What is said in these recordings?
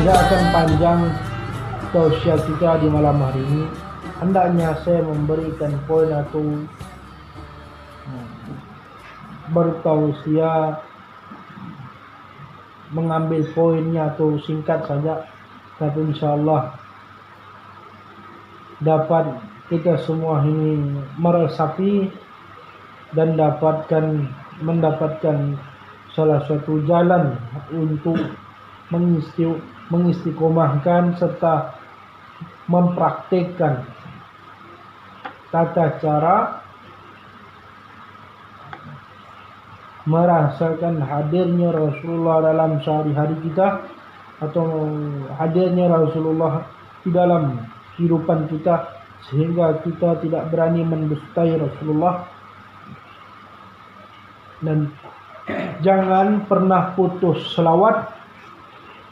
Tidak akan panjang tausiah kita di malam hari ini. Hendaknya saya memberikan poin atau bertausiah, mengambil poinnya atau singkat saja, tapi insyaallah dapat kita semua ini meresapi dan mendapatkan salah satu jalan untuk mengistiqomahkan serta mempraktikkan tata cara merasakan hadirnya Rasulullah dalam sehari-hari kita, atau hadirnya Rasulullah di dalam kehidupan kita, sehingga kita tidak berani mendustai Rasulullah. Dan jangan pernah putus selawat,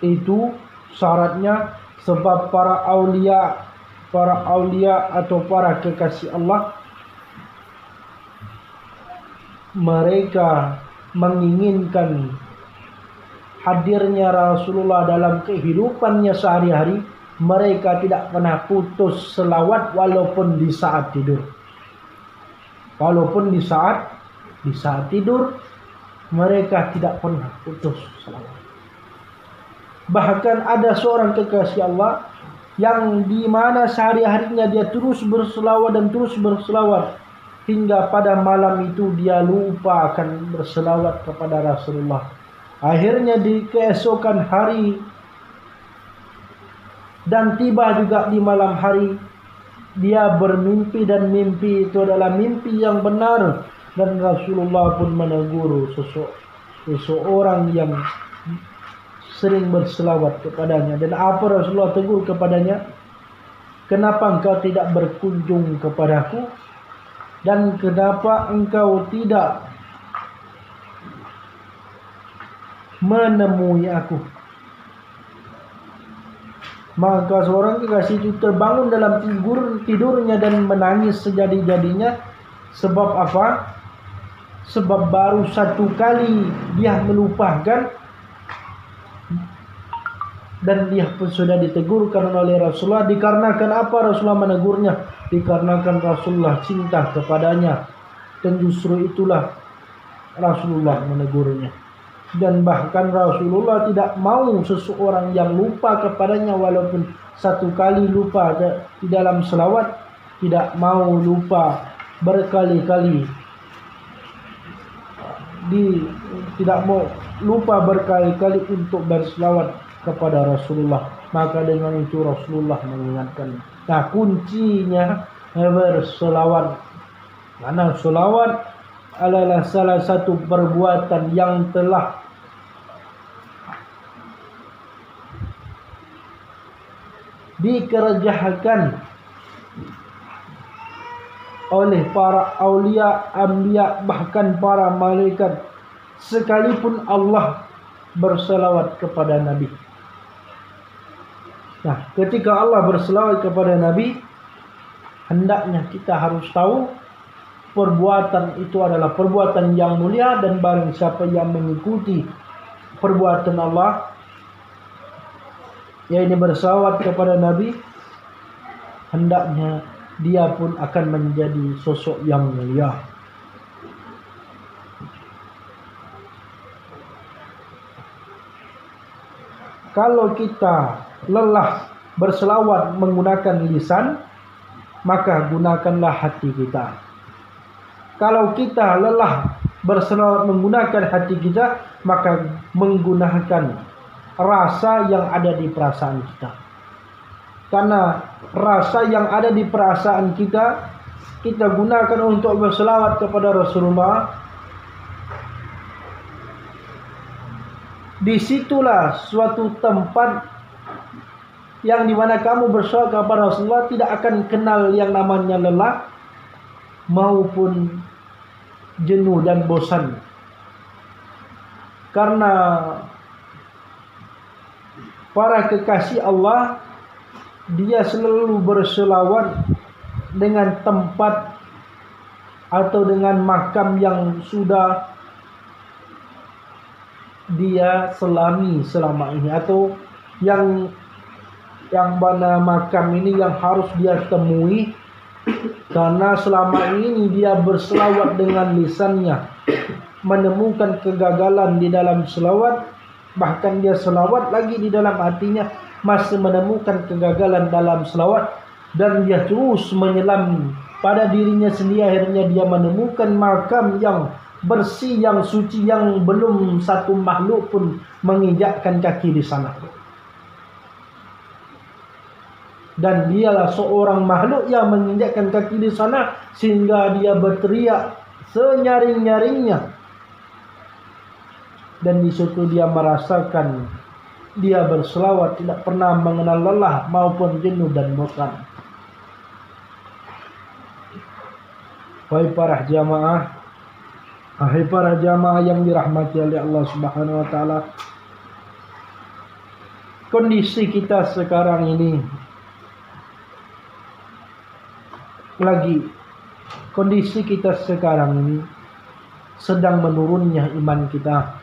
itu syaratnya, sebab para aulia atau para kekasih Allah, mereka menginginkan hadirnya Rasulullah dalam kehidupannya sehari-hari. Mereka tidak pernah putus selawat walaupun di saat tidur. Walaupun di saat tidur mereka tidak pernah putus selawat. Bahkan ada seorang kekasih Allah yang di mana sehari-harinya dia terus berselawat dan terus berselawat, hingga pada malam itu dia lupa akan berselawat kepada Rasulullah. Akhirnya di keesokan hari dan tiba juga di malam hari, dia bermimpi, dan mimpi itu adalah mimpi yang benar, dan Rasulullah pun menegur seseorang yang sering berselawat kepadanya. Dan apa Rasulullah tegur kepadanya? Kenapa engkau tidak berkunjung kepadaku? Dan kenapa engkau tidak menemui aku? Maka seorang kekasih itu terbangun dalam tidurnya dan menangis sejadi-jadinya. Sebab apa? Sebab baru satu kali dia melupakan, dan dia pun sudah ditegurkan oleh Rasulullah. Dikarenakan apa Rasulullah menegurnya? Dikarenakan Rasulullah cinta kepadanya, dan justru itulah Rasulullah menegurnya. Dan bahkan Rasulullah tidak mau seseorang yang lupa kepadanya walaupun satu kali lupa di dalam selawat, tidak mau lupa berkali-kali, tidak mau lupa berkali-kali untuk berselawat kepada Rasulullah. Maka dengan itu Rasulullah mengingatkan. Nah, kuncinya berselawat. Karena selawat adalah salah satu perbuatan yang telah dikerjakan oleh para aulia, anbiya, bahkan para malaikat, sekalipun Allah berselawat kepada Nabi. Nah, ketika Allah berselawat kepada Nabi, hendaknya kita harus tahu perbuatan itu adalah perbuatan yang mulia, dan barang siapa yang mengikuti perbuatan Allah, yaitu berselawat kepada Nabi, hendaknya dia pun akan menjadi sosok yang mulia. Kalau kita lelah berselawat menggunakan lisan, maka gunakanlah hati kita. Kalau kita lelah berselawat menggunakan hati kita, maka menggunakan rasa yang ada di perasaan kita. Karena rasa yang ada di perasaan kita, kita gunakan untuk berselawat kepada Rasulullah. Disitulah suatu tempat yang dimana kamu berselawat kepada Rasulullah tidak akan kenal yang namanya lelah maupun jenuh dan bosan. Karena para kekasih Allah, dia selalu berselawat dengan tempat atau dengan makam yang sudah dia selami selama ini, atau yang mana makam ini yang harus dia temui, karena selama ini dia berselawat dengan lisannya, menemukan kegagalan di dalam selawat, bahkan dia selawat lagi di dalam hatinya masih menemukan kegagalan dalam selawat, dan dia terus menyelam pada dirinya sendiri. Akhirnya dia menemukan makam yang bersih, yang suci, yang belum satu makhluk pun menginjakkan kaki di sana. Dan dialah seorang makhluk yang menginjakkan kaki di sana sehingga dia berteriak senyaring-nyaringnya. Dan di situ dia merasakan dia berselawat tidak pernah mengenal lelah maupun jenuh dan bosan. Wahai para jamaah yang dirahmati oleh Allah Subhanahu wa taala, kondisi kita sekarang ini sedang menurunnya iman kita.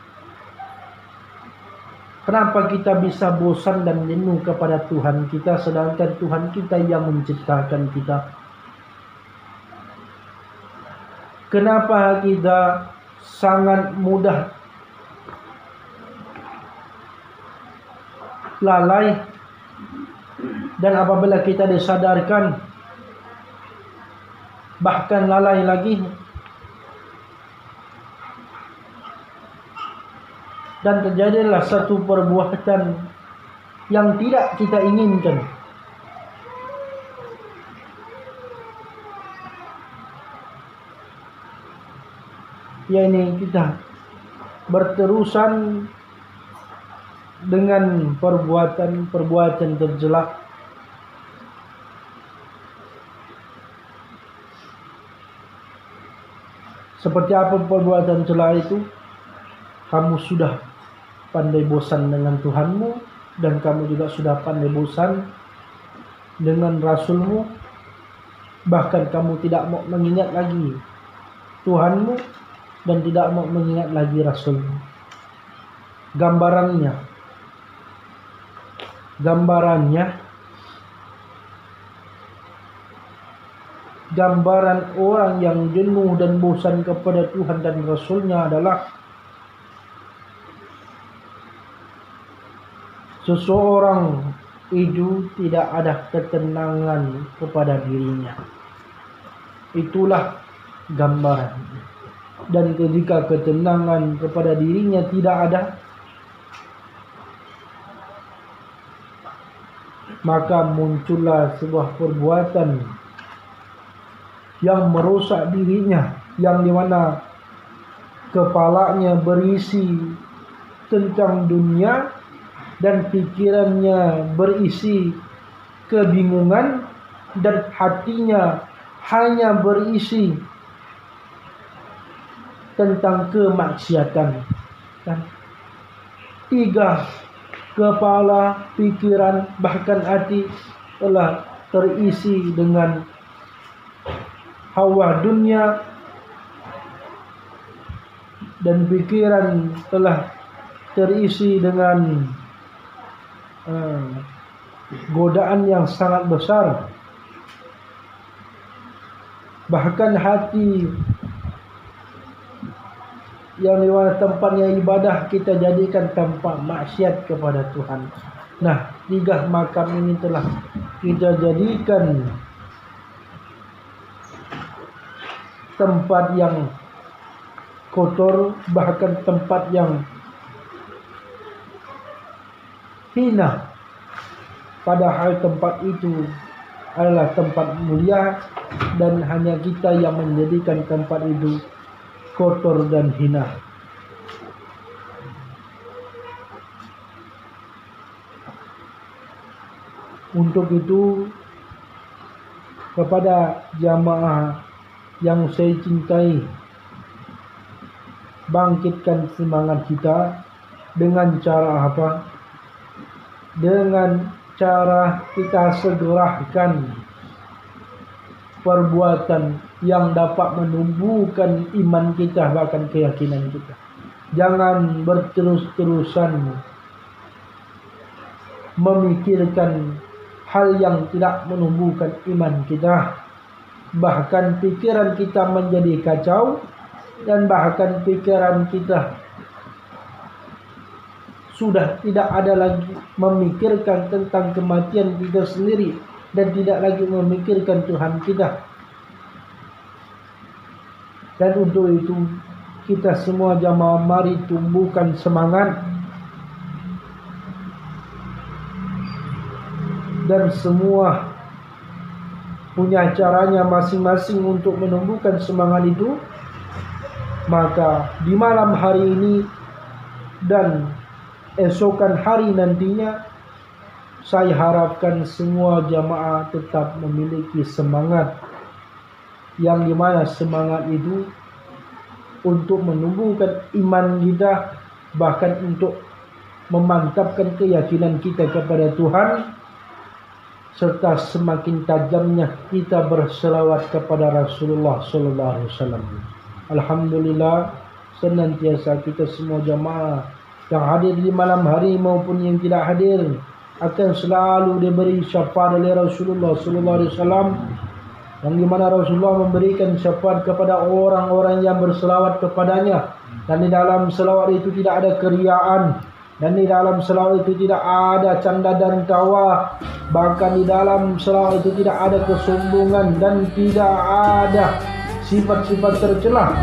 Kenapa kita bisa bosan dan jenuh kepada Tuhan kita, sedangkan Tuhan kita yang menciptakan kita? Kenapa kita sangat mudah lalai, dan apabila kita disadarkan bahkan lalai lagi, dan terjadilah satu perbuatan yang tidak kita inginkan. Yakni kita berterusan dengan perbuatan tercela. Seperti apa perbuatan cela itu? Kamu sudah pandai bosan dengan Tuhanmu, dan kamu juga sudah pandai bosan dengan Rasulmu. Bahkan kamu tidak mau mengingat lagi Tuhanmu dan tidak mau mengingat lagi Rasulmu. Gambaran orang yang jenuh dan bosan kepada Tuhan dan Rasulnya adalah seseorang itu tidak ada ketenangan kepada dirinya. Itulah gambaran. Dan ketika ketenangan kepada dirinya tidak ada, maka muncullah sebuah perbuatan yang merusak dirinya, yang dimana kepalanya berisi tentang dunia dan pikirannya berisi kebingungan dan hatinya hanya berisi tentang kemaksiatan. Dan tiga, kepala, pikiran, bahkan hati telah terisi dengan hawa dunia, dan pikiran telah terisi dengan godaan yang sangat besar. Bahkan hati yang di mana tempatnya ibadah kita jadikan tempat maksiat kepada Tuhan. Nah, tiga makam ini telah kita jadikan tempat yang kotor, bahkan tempat yang hina. Padahal tempat itu adalah tempat mulia, dan hanya kita yang menjadikan tempat itu kotor dan hina. Untuk itu, kepada jamaah yang saya cintai, bangkitkan semangat kita dengan cara apa? Dengan cara kita segerakan perbuatan yang dapat menumbuhkan iman kita, bahkan keyakinan kita. Jangan berterus-terusan memikirkan hal yang tidak menumbuhkan iman kita. Bahkan pikiran kita menjadi kacau, dan bahkan pikiran kita sudah tidak ada lagi memikirkan tentang kematian kita sendiri, dan tidak lagi memikirkan Tuhan kita. Dan untuk itu kita semua jamaah mari tumbuhkan semangat, dan semua punya caranya masing-masing untuk menumbuhkan semangat itu. Maka di malam hari ini dan esokan hari nantinya, saya harapkan semua jamaah tetap memiliki semangat, yang dimana semangat itu untuk menumbuhkan iman kita, bahkan untuk memantapkan keyakinan kita kepada Tuhan, serta semakin tajamnya kita berselawat kepada Rasulullah sallallahu alaihi wasallam. Alhamdulillah, senantiasa kita semua jamaah yang hadir di malam hari maupun yang tidak hadir akan selalu diberi syafaat oleh Rasulullah sallallahu alaihi wasallam, yang dimana Rasulullah memberikan syafaat kepada orang-orang yang berselawat kepadanya, dan di dalam selawat itu tidak ada keriaan, dan di dalam selawat itu tidak ada canda dan tawa, bahkan di dalam selawat itu tidak ada kesombongan dan tidak ada sifat-sifat tercela.